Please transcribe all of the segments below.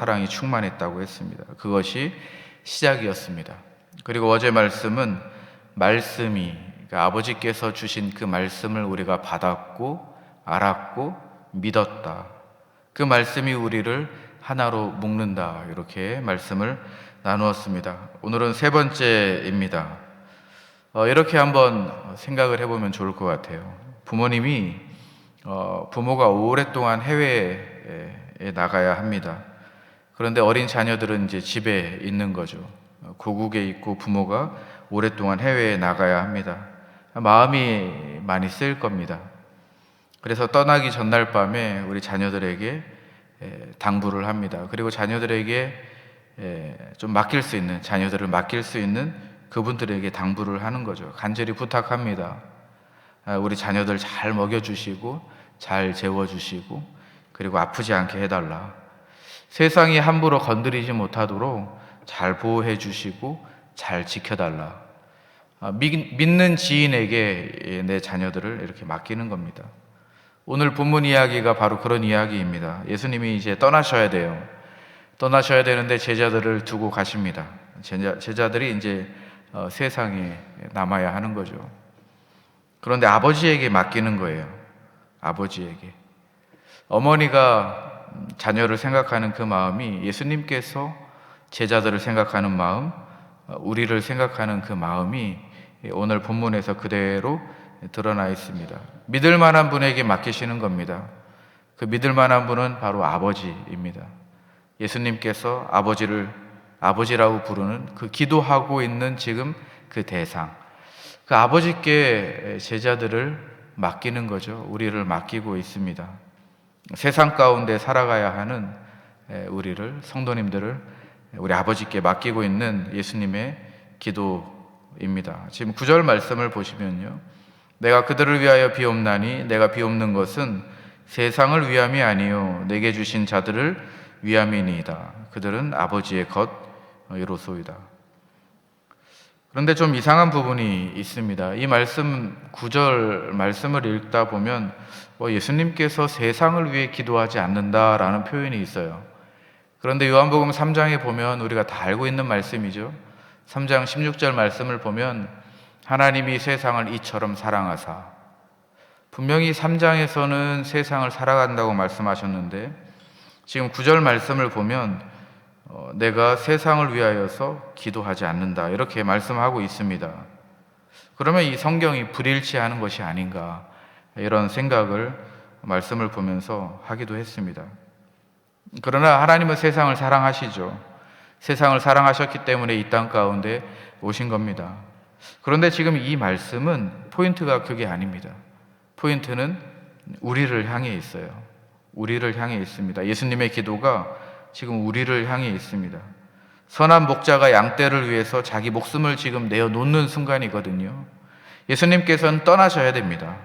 사랑이 충만했다고 했습니다. 그것이 시작이었습니다. 그리고 어제 말씀은 말씀이, 그러니까 아버지께서 주신 그 말씀을 우리가 받았고 알았고 믿었다. 그 말씀이 우리를 하나로 묶는다. 이렇게 말씀을 나누었습니다. 오늘은 세 번째입니다. 이렇게 한번 생각을 해보면 좋을 것 같아요. 부모가 오랫동안 해외에 나가야 합니다. 그런데 어린 자녀들은 이제 집에 있는 거죠. 고국에 있고 부모가 오랫동안 해외에 나가야 합니다. 마음이 많이 쓰일 겁니다. 그래서 떠나기 전날 밤에 우리 자녀들에게 당부를 합니다. 그리고 자녀들에게 좀 자녀들을 맡길 수 있는 그분들에게 당부를 하는 거죠. 간절히 부탁합니다. 우리 자녀들 잘 먹여주시고 잘 재워주시고 그리고 아프지 않게 해달라. 세상이 함부로 건드리지 못하도록 잘 보호해 주시고 잘 지켜달라. 믿는 지인에게 내 자녀들을 이렇게 맡기는 겁니다. 오늘 본문 이야기가 바로 그런 이야기입니다. 예수님이 이제 떠나셔야 돼요. 떠나셔야 되는데 제자들을 두고 가십니다. 제자들이 이제 세상에 남아야 하는 거죠. 그런데 아버지에게 맡기는 거예요. 아버지에게. 어머니가 자녀를 생각하는 그 마음이 예수님께서 제자들을 생각하는 마음, 우리를 생각하는 그 마음이 오늘 본문에서 그대로 드러나 있습니다. 믿을 만한 분에게 맡기시는 겁니다. 그 믿을 만한 분은 바로 아버지입니다. 예수님께서 아버지라고 부르는 그 기도하고 있는 지금 그 대상, 그 아버지께 제자들을 맡기는 거죠. 우리를 맡기고 있습니다. 세상 가운데 살아가야 하는 우리를, 성도님들을 우리 아버지께 맡기고 있는 예수님의 기도입니다. 지금 9절 말씀을 보시면요, 내가 그들을 위하여 비옵나니 내가 비옵는 것은 세상을 위함이 아니요 내게 주신 자들을 위함이니이다. 그들은 아버지의 것이로소이다. 그런데 좀 이상한 부분이 있습니다. 이 말씀 9절 말씀을 읽다 보면 예수님께서 세상을 위해 기도하지 않는다라는 표현이 있어요. 그런데 요한복음 3장에 보면 우리가 다 알고 있는 말씀이죠. 3장 16절 말씀을 보면 하나님이 세상을 이처럼 사랑하사, 분명히 3장에서는 세상을 사랑한다고 말씀하셨는데 지금 9절 말씀을 보면 내가 세상을 위하여서 기도하지 않는다 이렇게 말씀하고 있습니다. 그러면 이 성경이 불일치하는 것이 아닌가 이런 생각을 말씀을 보면서 하기도 했습니다. 그러나 하나님은 세상을 사랑하시죠. 세상을 사랑하셨기 때문에 이 땅 가운데 오신 겁니다. 그런데 지금 이 말씀은 포인트가 그게 아닙니다. 포인트는 우리를 향해 있어요. 우리를 향해 있습니다. 예수님의 기도가 지금 우리를 향해 있습니다. 선한 목자가 양떼를 위해서 자기 목숨을 지금 내어놓는 순간이거든요. 예수님께서는 떠나셔야 됩니다.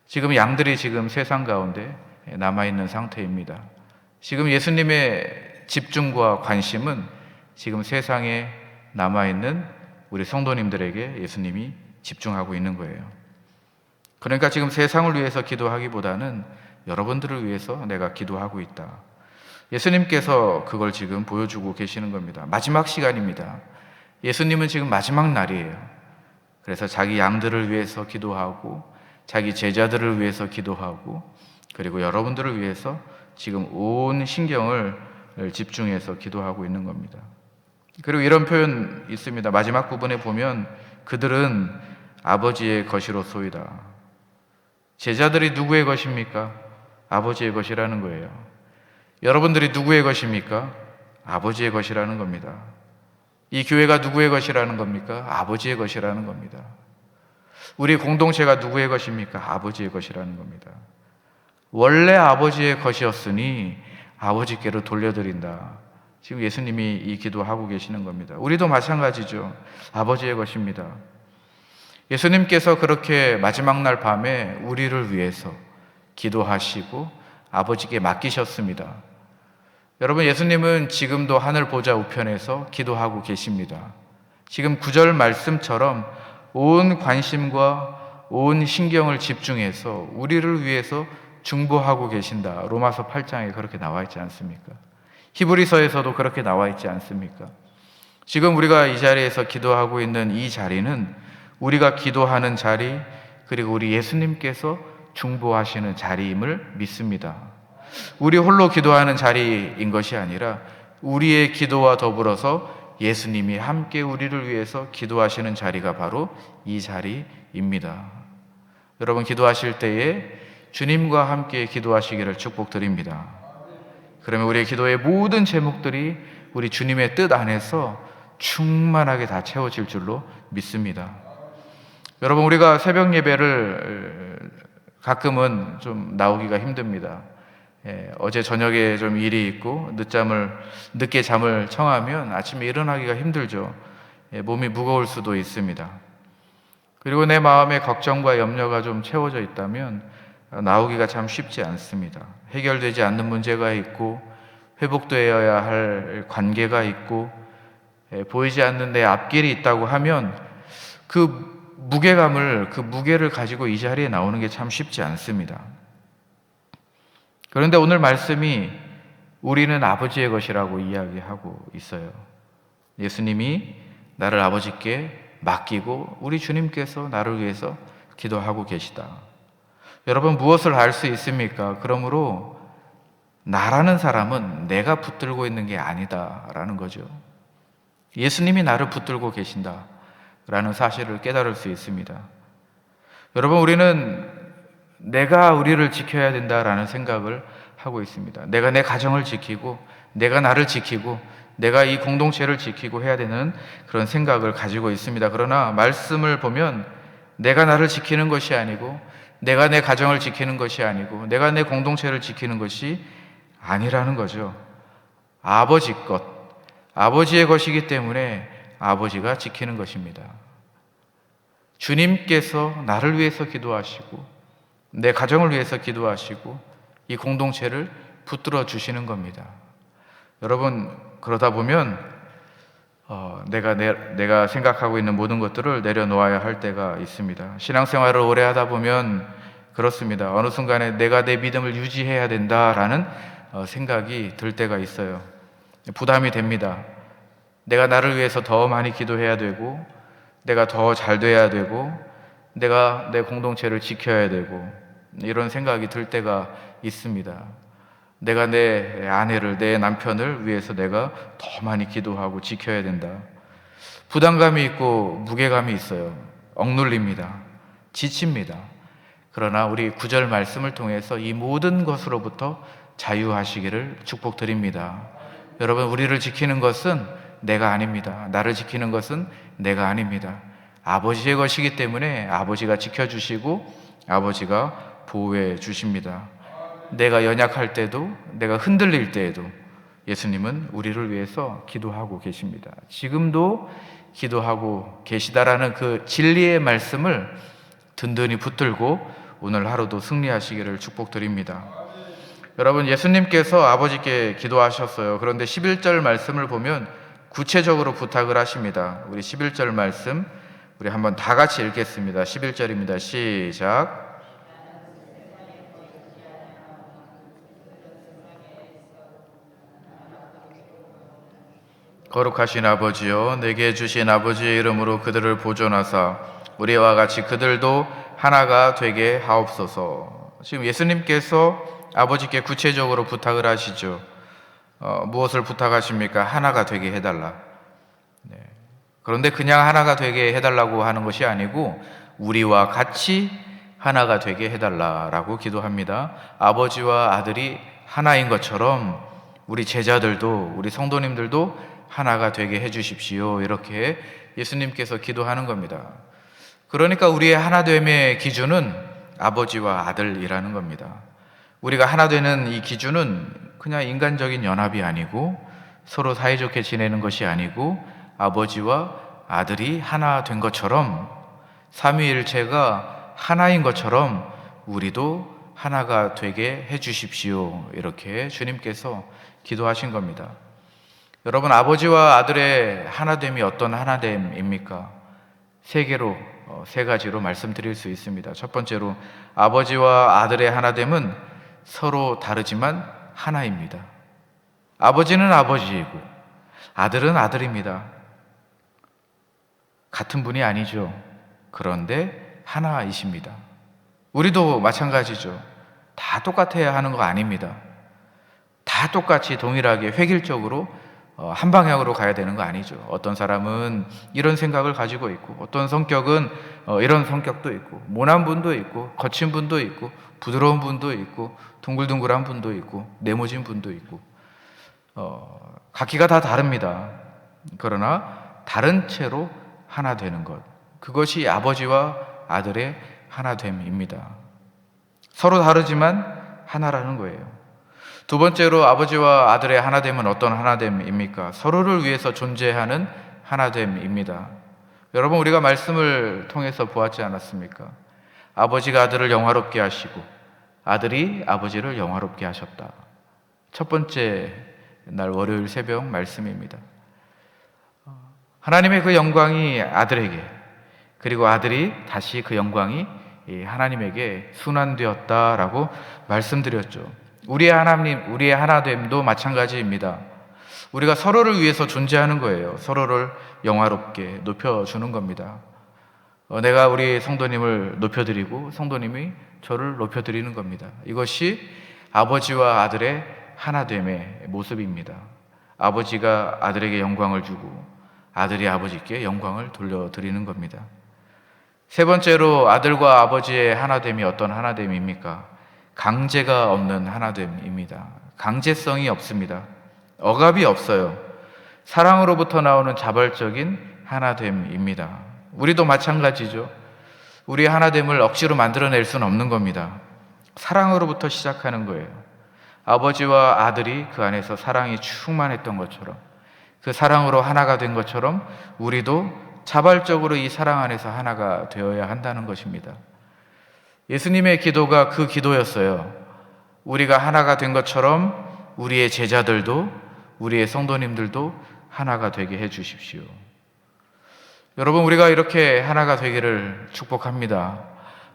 지금 양들이 지금 세상 가운데 남아있는 상태입니다. 지금 예수님의 집중과 관심은 지금 세상에 남아있는 우리 성도님들에게 예수님이 집중하고 있는 거예요. 그러니까 지금 세상을 위해서 기도하기보다는 여러분들을 위해서 내가 기도하고 있다. 예수님께서 그걸 지금 보여주고 계시는 겁니다. 마지막 시간입니다. 예수님은 지금 마지막 날이에요. 그래서 자기 양들을 위해서 기도하고 자기 제자들을 위해서 기도하고 그리고 여러분들을 위해서 지금 온 신경을 집중해서 기도하고 있는 겁니다. 그리고 이런 표현 있습니다. 마지막 부분에 보면 그들은 아버지의 것이로소이다. 제자들이 누구의 것입니까? 아버지의 것이라는 거예요. 여러분들이 누구의 것입니까? 아버지의 것이라는 겁니다. 이 교회가 누구의 것이라는 겁니까? 아버지의 것이라는 겁니다. 우리 공동체가 누구의 것입니까? 아버지의 것이라는 겁니다. 원래 아버지의 것이었으니 아버지께로 돌려드린다. 지금 예수님이 이 기도하고 계시는 겁니다. 우리도 마찬가지죠. 아버지의 것입니다. 예수님께서 그렇게 마지막 날 밤에 우리를 위해서 기도하시고 아버지께 맡기셨습니다. 여러분, 예수님은 지금도 하늘 보좌 우편에서 기도하고 계십니다. 지금 9절 말씀처럼 온 관심과 온 신경을 집중해서 우리를 위해서 중보하고 계신다. 로마서 8장에 그렇게 나와 있지 않습니까? 히브리서에서도 그렇게 나와 있지 않습니까? 지금 우리가 이 자리에서 기도하고 있는 이 자리는 우리가 기도하는 자리, 그리고 우리 예수님께서 중보하시는 자리임을 믿습니다. 우리 홀로 기도하는 자리인 것이 아니라 우리의 기도와 더불어서 예수님이 함께 우리를 위해서 기도하시는 자리가 바로 이 자리입니다. 여러분, 기도하실 때에 주님과 함께 기도하시기를 축복드립니다. 그러면 우리의 기도의 모든 제목들이 우리 주님의 뜻 안에서 충만하게 다 채워질 줄로 믿습니다. 여러분, 우리가 새벽 예배를 가끔은 좀 나오기가 힘듭니다. 어제 저녁에 좀 일이 있고 늦게 잠을 청하면 아침에 일어나기가 힘들죠. 몸이 무거울 수도 있습니다. 그리고 내 마음에 걱정과 염려가 좀 채워져 있다면 나오기가 참 쉽지 않습니다. 해결되지 않는 문제가 있고 회복되어야 할 관계가 있고 보이지 않는 내 앞길이 있다고 하면 그 무게를 가지고 이 자리에 나오는 게 참 쉽지 않습니다. 그런데 오늘 말씀이 우리는 아버지의 것이라고 이야기하고 있어요. 예수님이 나를 아버지께 맡기고 우리 주님께서 나를 위해서 기도하고 계시다. 여러분, 무엇을 알 수 있습니까? 그러므로 나라는 사람은 내가 붙들고 있는 게 아니다라는 거죠. 예수님이 나를 붙들고 계신다라는 사실을 깨달을 수 있습니다. 여러분, 우리는 내가 우리를 지켜야 된다라는 생각을 하고 있습니다. 내가 내 가정을 지키고, 내가 나를 지키고, 내가 이 공동체를 지키고 해야 되는 그런 생각을 가지고 있습니다. 그러나 말씀을 보면 내가 나를 지키는 것이 아니고, 내가 내 가정을 지키는 것이 아니고, 내가 내 공동체를 지키는 것이 아니라는 거죠. 아버지의 것이기 때문에 아버지가 지키는 것입니다. 주님께서 나를 위해서 기도하시고 내 가정을 위해서 기도하시고 이 공동체를 붙들어 주시는 겁니다. 여러분, 그러다 보면 내가 생각하고 있는 모든 것들을 내려놓아야 할 때가 있습니다. 신앙생활을 오래 하다 보면 그렇습니다. 어느 순간에 내가 내 믿음을 유지해야 된다라는 생각이 들 때가 있어요. 부담이 됩니다. 내가 나를 위해서 더 많이 기도해야 되고, 내가 더 잘 돼야 되고, 내가 내 공동체를 지켜야 되고, 이런 생각이 들 때가 있습니다. 내가 내 아내를, 내 남편을 위해서 내가 더 많이 기도하고 지켜야 된다. 부담감이 있고 무게감이 있어요. 억눌립니다. 지칩니다. 그러나 우리 9절 말씀을 통해서 이 모든 것으로부터 자유하시기를 축복드립니다. 여러분, 우리를 지키는 것은 내가 아닙니다. 나를 지키는 것은 내가 아닙니다. 아버지의 것이기 때문에 아버지가 지켜주시고 아버지가 보호해 주십니다. 내가 연약할 때도, 내가 흔들릴 때에도 예수님은 우리를 위해서 기도하고 계십니다. 지금도 기도하고 계시다라는 그 진리의 말씀을 든든히 붙들고 오늘 하루도 승리하시기를 축복드립니다. 여러분, 예수님께서 아버지께 기도하셨어요. 그런데 11절 말씀을 보면 구체적으로 부탁을 하십니다. 우리 11절 말씀 우리 한번 다 같이 읽겠습니다. 11절입니다. 시작. 거룩하신 아버지여, 내게 주신 아버지의 이름으로 그들을 보존하사 우리와 같이 그들도 하나가 되게 하옵소서. 지금 예수님께서 아버지께 구체적으로 부탁을 하시죠. 무엇을 부탁하십니까? 하나가 되게 해달라. 네. 그런데 그냥 하나가 되게 해달라고 하는 것이 아니고 우리와 같이 하나가 되게 해달라라고 기도합니다. 아버지와 아들이 하나인 것처럼 우리 제자들도, 우리 성도님들도 하나가 되게 해주십시오. 이렇게 예수님께서 기도하는 겁니다. 그러니까 우리의 하나됨의 기준은 아버지와 아들이라는 겁니다. 우리가 하나 되는 이 기준은 그냥 인간적인 연합이 아니고 서로 사이좋게 지내는 것이 아니고 아버지와 아들이 하나 된 것처럼, 삼위일체가 하나인 것처럼 우리도 하나가 되게 해주십시오. 이렇게 주님께서 기도하신 겁니다. 여러분, 아버지와 아들의 하나됨이 어떤 하나됨입니까? 세 가지로 말씀드릴 수 있습니다. 첫 번째로 아버지와 아들의 하나됨은 서로 다르지만 하나입니다. 아버지는 아버지이고 아들은 아들입니다. 같은 분이 아니죠. 그런데 하나이십니다. 우리도 마찬가지죠. 다 똑같아야 하는 거 아닙니다. 다 똑같이 동일하게 획일적으로 한 방향으로 가야 되는 거 아니죠. 어떤 사람은 이런 생각을 가지고 있고, 어떤 성격은 이런 성격도 있고, 모난 분도 있고, 거친 분도 있고, 부드러운 분도 있고, 둥글둥글한 분도 있고, 네모진 분도 있고, 각기가 다 다릅니다. 그러나 다른 채로 하나 되는 것, 그것이 아버지와 아들의 하나됨입니다. 서로 다르지만 하나라는 거예요. 두 번째로 아버지와 아들의 하나됨은 어떤 하나됨입니까? 서로를 위해서 존재하는 하나됨입니다. 여러분, 우리가 말씀을 통해서 보았지 않았습니까? 아버지가 아들을 영화롭게 하시고 아들이 아버지를 영화롭게 하셨다. 첫 번째 날 월요일 새벽 말씀입니다. 하나님의 그 영광이 아들에게, 그리고 아들이 다시 그 영광이 하나님에게 순환되었다라고 말씀드렸죠. 우리의 하나님, 우리의 하나됨도 마찬가지입니다. 우리가 서로를 위해서 존재하는 거예요. 서로를 영화롭게 높여주는 겁니다. 내가 우리 성도님을 높여드리고 성도님이 저를 높여드리는 겁니다. 이것이 아버지와 아들의 하나됨의 모습입니다. 아버지가 아들에게 영광을 주고 아들이 아버지께 영광을 돌려드리는 겁니다. 세 번째로 아들과 아버지의 하나됨이 어떤 하나됨입니까? 강제가 없는 하나됨입니다. 강제성이 없습니다. 억압이 없어요. 사랑으로부터 나오는 자발적인 하나됨입니다. 우리도 마찬가지죠. 우리의 하나됨을 억지로 만들어낼 수는 없는 겁니다. 사랑으로부터 시작하는 거예요. 아버지와 아들이 그 안에서 사랑이 충만했던 것처럼, 그 사랑으로 하나가 된 것처럼 우리도 자발적으로 이 사랑 안에서 하나가 되어야 한다는 것입니다. 예수님의 기도가 그 기도였어요. 우리가 하나가 된 것처럼 우리의 제자들도, 우리의 성도님들도 하나가 되게 해 주십시오. 여러분, 우리가 이렇게 하나가 되기를 축복합니다.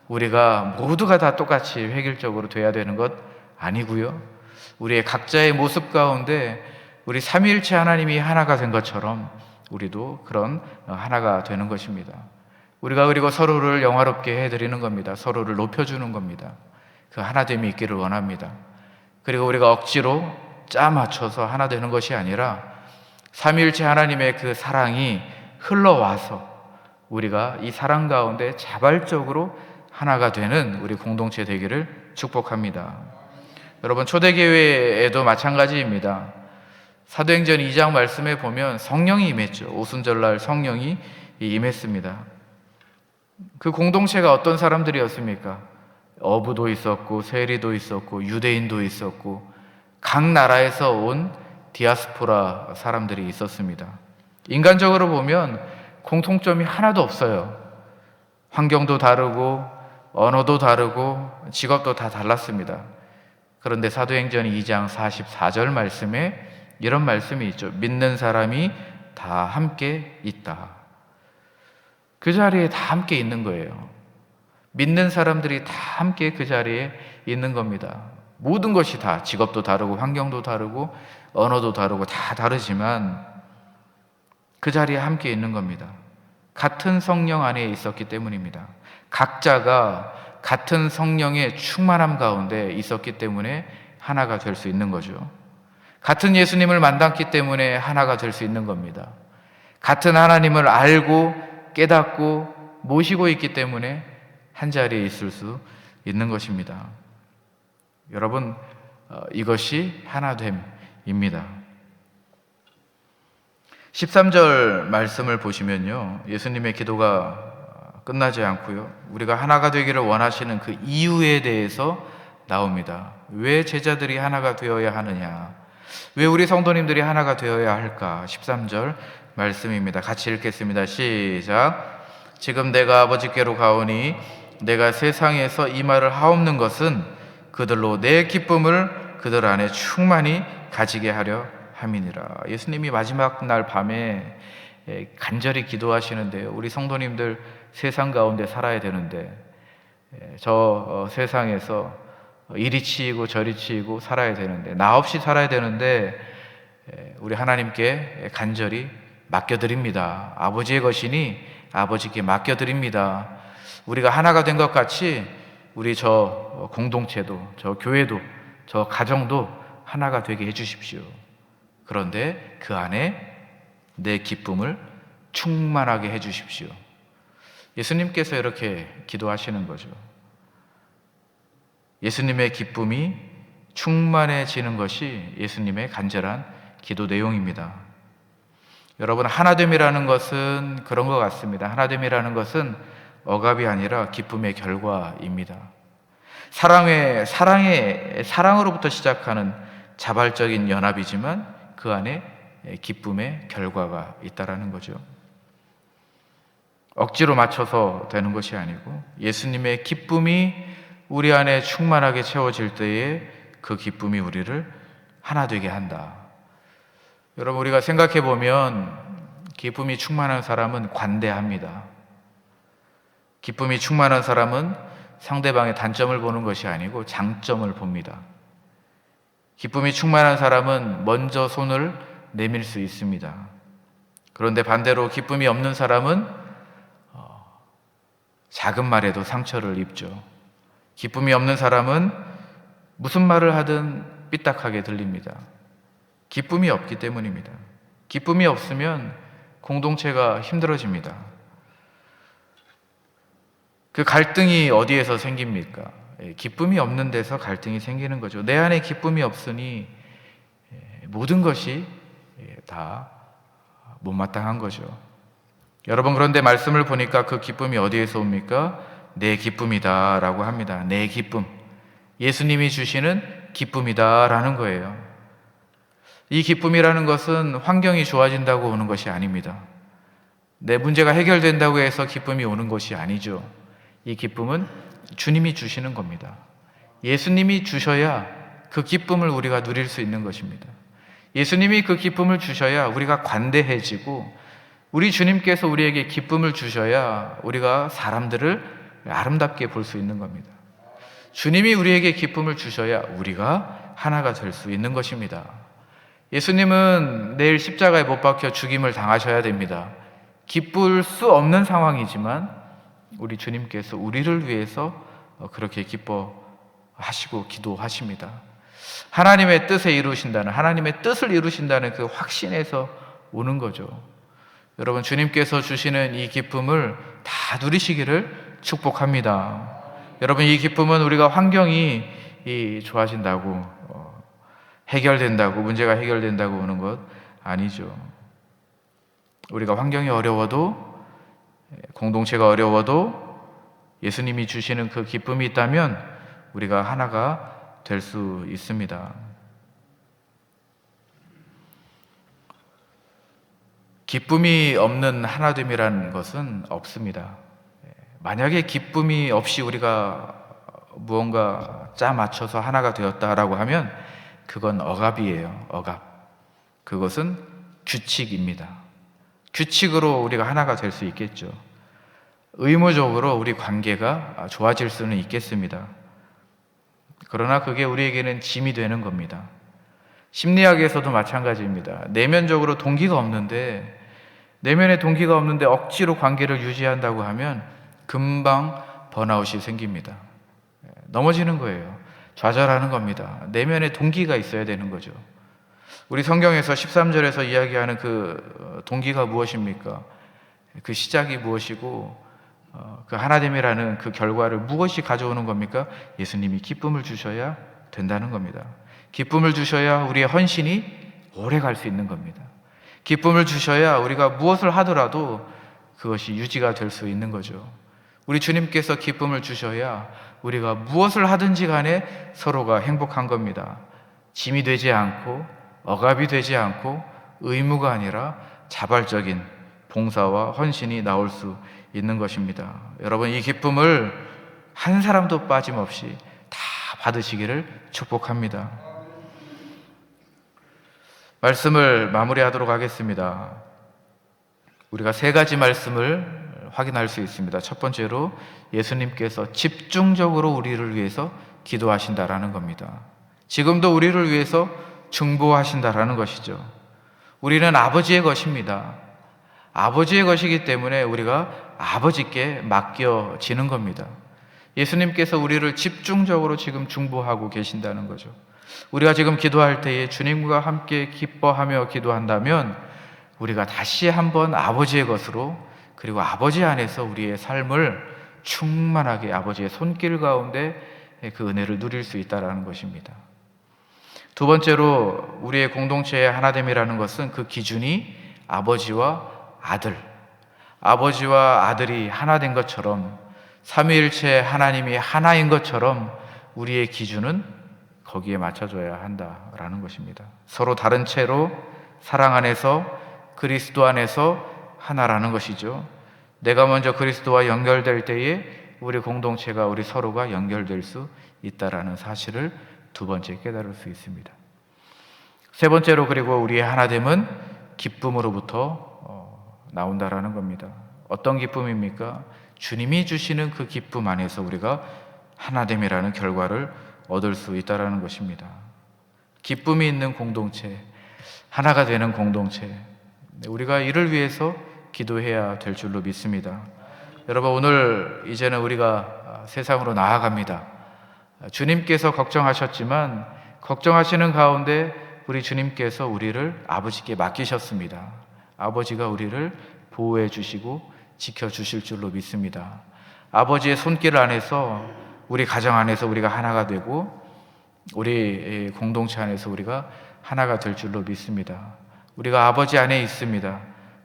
우리가 모두가 다 똑같이 획일적으로 돼야 되는 것 아니고요. 우리의 각자의 모습 가운데 우리 삼위일체 하나님이 하나가 된 것처럼 우리도 그런 하나가 되는 것입니다. 우리가 그리고 서로를 영화롭게 해드리는 겁니다. 서로를 높여주는 겁니다. 그 하나됨이 있기를 원합니다. 그리고 우리가 억지로 짜 맞춰서 하나 되는 것이 아니라 삼위일체 하나님의 그 사랑이 흘러와서 우리가 이 사랑 가운데 자발적으로 하나가 되는 우리 공동체 되기를 축복합니다. 여러분, 초대교회에도 마찬가지입니다. 사도행전 2장 말씀에 보면 성령이 임했죠. 오순절날 성령이 임했습니다. 그 공동체가 어떤 사람들이었습니까? 어부도 있었고 세리도 있었고 유대인도 있었고 각 나라에서 온 디아스포라 사람들이 있었습니다. 인간적으로 보면 공통점이 하나도 없어요. 환경도 다르고 언어도 다르고 직업도 다 달랐습니다. 그런데 사도행전 2장 44절 말씀에 이런 말씀이 있죠. 믿는 사람이 다 함께 있다. 그 자리에 다 함께 있는 거예요. 믿는 사람들이 다 함께 그 자리에 있는 겁니다. 모든 것이 다, 직업도 다르고 환경도 다르고 언어도 다르고 다 다르지만 그 자리에 함께 있는 겁니다. 같은 성령 안에 있었기 때문입니다. 각자가 같은 성령의 충만함 가운데 있었기 때문에 하나가 될 수 있는 거죠. 같은 예수님을 만났기 때문에 하나가 될 수 있는 겁니다. 같은 하나님을 알고 깨닫고 모시고 있기 때문에 한 자리에 있을 수 있는 것입니다. 여러분, 이것이 하나됨입니다. 13절 말씀을 보시면요, 예수님의 기도가 끝나지 않고요, 우리가 하나가 되기를 원하시는 그 이유에 대해서 나옵니다. 왜 제자들이 하나가 되어야 하느냐, 왜 우리 성도님들이 하나가 되어야 할까? 13절 말씀입니다. 같이 읽겠습니다. 시작. 지금 내가 아버지께로 가오니 내가 세상에서 이 말을 하옵는 것은 그들로 내 기쁨을 그들 안에 충만히 가지게 하려 함이니라. 예수님이 마지막 날 밤에 간절히 기도하시는데요, 우리 성도님들 세상 가운데 살아야 되는데 저 세상에서 이리 치이고 저리 치이고 살아야 되는데, 나 없이 살아야 되는데 우리 하나님께 간절히 맡겨드립니다. 아버지의 것이니 아버지께 맡겨드립니다. 우리가 하나가 된 것 같이 우리 저 공동체도, 저 교회도, 저 가정도 하나가 되게 해주십시오. 그런데 그 안에 내 기쁨을 충만하게 해주십시오. 예수님께서 이렇게 기도하시는 거죠. 예수님의 기쁨이 충만해지는 것이 예수님의 간절한 기도 내용입니다. 여러분, 하나됨이라는 것은 그런 것 같습니다. 하나됨이라는 것은 억압이 아니라 기쁨의 결과입니다. 사랑으로부터 시작하는 자발적인 연합이지만 그 안에 기쁨의 결과가 있다라는 거죠. 억지로 맞춰서 되는 것이 아니고 예수님의 기쁨이 우리 안에 충만하게 채워질 때에 그 기쁨이 우리를 하나 되게 한다. 여러분, 우리가 생각해 보면 기쁨이 충만한 사람은 관대합니다. 기쁨이 충만한 사람은 상대방의 단점을 보는 것이 아니고 장점을 봅니다. 기쁨이 충만한 사람은 먼저 손을 내밀 수 있습니다. 그런데 반대로 기쁨이 없는 사람은 작은 말에도 상처를 입죠. 기쁨이 없는 사람은 무슨 말을 하든 삐딱하게 들립니다. 기쁨이 없기 때문입니다. 기쁨이 없으면 공동체가 힘들어집니다. 그 갈등이 어디에서 생깁니까? 기쁨이 없는 데서 갈등이 생기는 거죠. 내 안에 기쁨이 없으니 모든 것이 다 못마땅한 거죠. 여러분, 그런데 말씀을 보니까 그 기쁨이 어디에서 옵니까? 내 기쁨이다 라고 합니다. 내 기쁨, 예수님이 주시는 기쁨이다 라는 거예요. 이 기쁨이라는 것은 환경이 좋아진다고 오는 것이 아닙니다. 내 문제가 해결된다고 해서 기쁨이 오는 것이 아니죠. 이 기쁨은 주님이 주시는 겁니다. 예수님이 주셔야 그 기쁨을 우리가 누릴 수 있는 것입니다. 예수님이 그 기쁨을 주셔야 우리가 관대해지고, 우리 주님께서 우리에게 기쁨을 주셔야 우리가 사람들을 아름답게 볼 수 있는 겁니다. 주님이 우리에게 기쁨을 주셔야 우리가 하나가 될 수 있는 것입니다. 예수님은 내일 십자가에 못 박혀 죽임을 당하셔야 됩니다. 기쁠 수 없는 상황이지만 우리 주님께서 우리를 위해서 그렇게 기뻐하시고 기도하십니다. 하나님의 뜻을 이루신다는 그 확신에서 오는 거죠. 여러분, 주님께서 주시는 이 기쁨을 다 누리시기를 축복합니다. 여러분, 이 기쁨은 우리가 환경이 좋아진다고, 해결된다고, 문제가 해결된다고 오는 것 아니죠. 우리가 환경이 어려워도, 공동체가 어려워도 예수님이 주시는 그 기쁨이 있다면 우리가 하나가 될 수 있습니다. 기쁨이 없는 하나됨이라는 것은 없습니다. 만약에 기쁨이 없이 우리가 무언가 짜 맞춰서 하나가 되었다라고 하면 그건 억압이에요. 억압. 그것은 규칙입니다. 규칙으로 우리가 하나가 될 수 있겠죠. 의무적으로 우리 관계가 좋아질 수는 있겠습니다. 그러나 그게 우리에게는 짐이 되는 겁니다. 심리학에서도 마찬가지입니다. 내면적으로 동기가 없는데, 내면에 동기가 없는데 억지로 관계를 유지한다고 하면 금방 번아웃이 생깁니다. 넘어지는 거예요. 좌절하는 겁니다. 내면에 동기가 있어야 되는 거죠. 우리 성경에서 13절에서 이야기하는 그 동기가 무엇입니까? 그 시작이 무엇이고 그 하나됨이라는 그 결과를 무엇이 가져오는 겁니까? 예수님이 기쁨을 주셔야 된다는 겁니다. 기쁨을 주셔야 우리의 헌신이 오래 갈 수 있는 겁니다. 기쁨을 주셔야 우리가 무엇을 하더라도 그것이 유지가 될 수 있는 거죠. 우리 주님께서 기쁨을 주셔야 우리가 무엇을 하든지 간에 서로가 행복한 겁니다. 짐이 되지 않고 억압이 되지 않고 의무가 아니라 자발적인 봉사와 헌신이 나올 수 있는 것입니다. 여러분, 이 기쁨을 한 사람도 빠짐없이 다 받으시기를 축복합니다. 말씀을 마무리하도록 하겠습니다. 우리가 세 가지 말씀을 확인할 수 있습니다. 첫 번째로 예수님께서 집중적으로 우리를 위해서 기도하신다라는 겁니다. 지금도 우리를 위해서 중보하신다라는 것이죠. 우리는 아버지의 것입니다. 아버지의 것이기 때문에 우리가 아버지께 맡겨지는 겁니다. 예수님께서 우리를 집중적으로 지금 중보하고 계신다는 거죠. 우리가 지금 기도할 때에 주님과 함께 기뻐하며 기도한다면 우리가 다시 한번 아버지의 것으로, 그리고 아버지 안에서 우리의 삶을 충만하게 아버지의 손길 가운데 그 은혜를 누릴 수 있다는 것입니다. 두 번째로 우리의 공동체의 하나됨이라는 것은 그 기준이 아버지와 아들, 아버지와 아들이 하나 된 것처럼, 삼위일체 하나님이 하나인 것처럼 우리의 기준은 거기에 맞춰줘야 한다라는 것입니다. 서로 다른 채로 사랑 안에서, 그리스도 안에서 하나라는 것이죠. 내가 먼저 그리스도와 연결될 때에 우리 공동체가, 우리 서로가 연결될 수 있다라는 사실을 두 번째 깨달을 수 있습니다. 세 번째로, 그리고 우리의 하나됨은 기쁨으로부터 나온다라는 겁니다. 어떤 기쁨입니까? 주님이 주시는 그 기쁨 안에서 우리가 하나됨이라는 결과를 얻을 수 있다라는 것입니다. 기쁨이 있는 공동체, 하나가 되는 공동체, 우리가 이를 위해서 기도해야 될 줄로 믿습니다. 여러분, 오늘 이제는 우리가 세상으로 나아갑니다. 주님께서 걱정하셨지만 걱정하시는 가운데 우리 주님께서 우리를 아버지께 맡기셨습니다. 아버지가 우리를 보호해 주시고 지켜 주실 줄로 믿습니다. 아버지의 손길 안에서, 우리 가정 안에서 우리가 하나가 되고 우리 공동체 안에서 우리가 하나가 될 줄로 믿습니다. 우리가 아버지 안에 있습니다.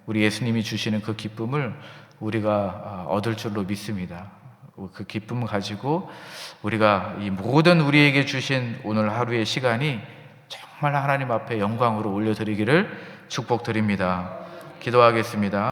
우리 예수님이 주시는 그 기쁨을 우리가 얻을 줄로 믿습니다. 그 기쁨을 가지고 우리가 이 모든 우리에게 주신 오늘 하루의 시간이 정말 하나님 앞에 영광으로 올려드리기를 축복드립니다. 기도하겠습니다.